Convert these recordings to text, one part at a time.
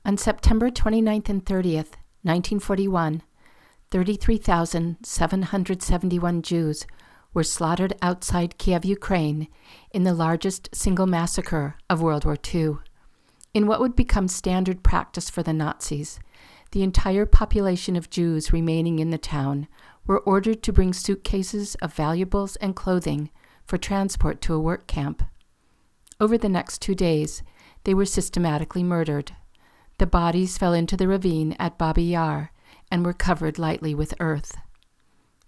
On September 29th and 30th, 1941, 33,771 Jews were slaughtered outside Kiev, Ukraine, in the largest single massacre of World War II. In what would become standard practice for the Nazis, the entire population of Jews remaining in the town were ordered to bring suitcases of valuables and clothing for transport to a work camp. Over the next 2 days, they were systematically murdered. The bodies fell into the ravine at Babi Yar and were covered lightly with earth.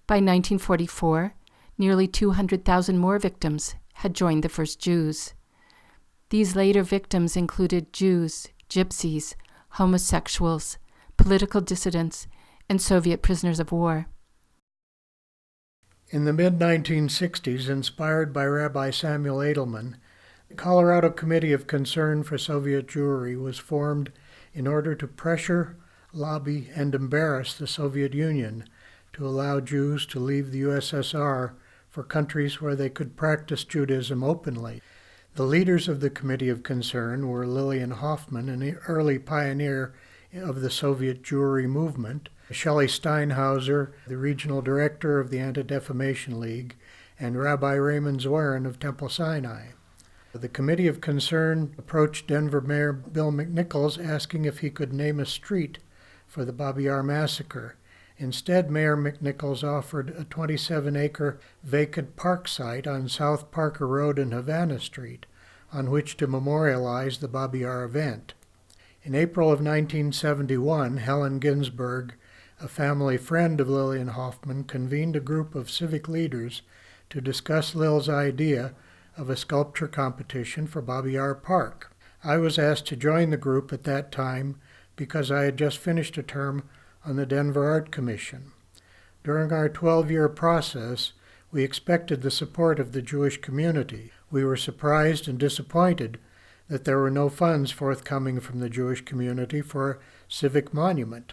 By 1944, nearly 200,000 more victims had joined the first Jews. These later victims included Jews, gypsies, homosexuals, political dissidents, and Soviet prisoners of war. In the mid-1960s, inspired by Rabbi Samuel Edelman, the Colorado Committee of Concern for Soviet Jewry was formed in order to pressure, lobby, and embarrass the Soviet Union to allow Jews to leave the USSR for countries where they could practice Judaism openly. The leaders of the Committee of Concern were Lillian Hoffman, an early pioneer of the Soviet Jewry movement, Shelley Steinhauser, the regional director of the Anti-Defamation League, and Rabbi Raymond Zwerin of Temple Sinai. The Committee of Concern approached Denver Mayor Bill McNichols asking if he could name a street for the Babi Yar massacre. Instead, Mayor McNichols offered a 27-acre vacant park site on South Parker Road and Havana Street, on which to memorialize the Babi Yar event. In April of 1971, Helen Ginsberg, a family friend of Lillian Hoffman, convened a group of civic leaders to discuss Lil's idea of a sculpture competition for Babi Yar Park. I was asked to join the group at that time because I had just finished a term on the Denver Art Commission. During our 12-year process, we expected the support of the Jewish community. We were surprised and disappointed that there were no funds forthcoming from the Jewish community for a civic monument.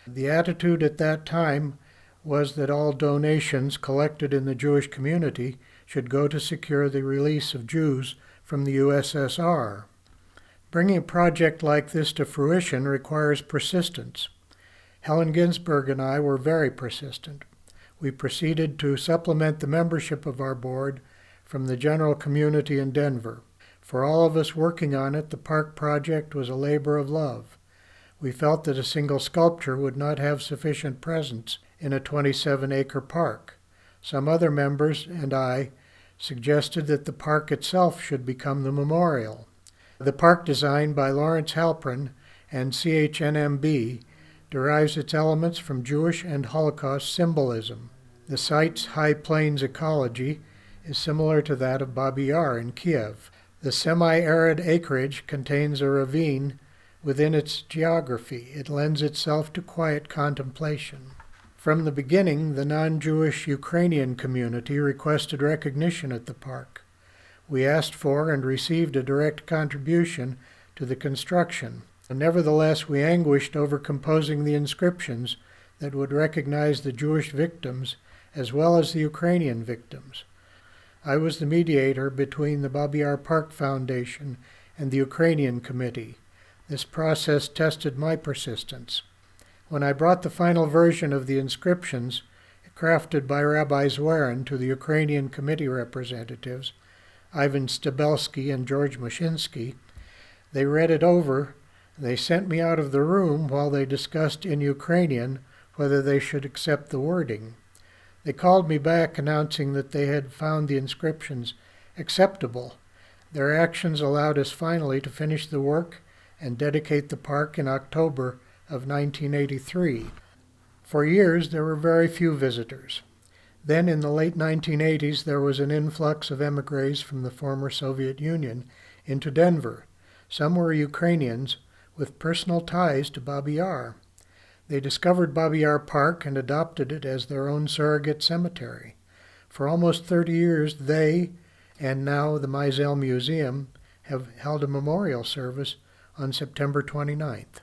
The attitude at that time was that all donations collected in the Jewish community should go to secure the release of Jews from the USSR. Bringing a project like this to fruition requires persistence. Helen Ginsberg and I were very persistent. We proceeded to supplement the membership of our board from the general community in Denver. For all of us working on it, the park project was a labor of love. We felt that a single sculpture would not have sufficient presence in a 27-acre park. Some other members and I suggested that the park itself should become the memorial. The park design by Lawrence Halprin and CHNMB derives its elements from Jewish and Holocaust symbolism. The site's high plains ecology is similar to that of Babi Yar in Kiev. The semi-arid acreage contains a ravine within its geography. It lends itself to quiet contemplation. From the beginning, the non-Jewish Ukrainian community requested recognition at the park. We asked for and received a direct contribution to the construction. Nevertheless, we anguished over composing the inscriptions that would recognize the Jewish victims as well as the Ukrainian victims. I was the mediator between the Babi Yar Park Foundation and the Ukrainian Committee. This process tested my persistence. When I brought the final version of the inscriptions, crafted by Rabbi Zwerin, to the Ukrainian Committee representatives, Ivan Stabelsky and George Mashinsky, they read it over. They sent me out of the room while they discussed in Ukrainian whether they should accept the wording. They called me back announcing that they had found the inscriptions acceptable. Their actions allowed us finally to finish the work and dedicate the park in October of 1983. For years, there were very few visitors. Then, in the late 1980s, there was an influx of émigrés from the former Soviet Union into Denver. Some were Ukrainians with personal ties to Babi Yar. They discovered Babi Yar Park and adopted it as their own surrogate cemetery. For almost 30 years, they, and now the Meisel Museum, have held a memorial service on September 29th.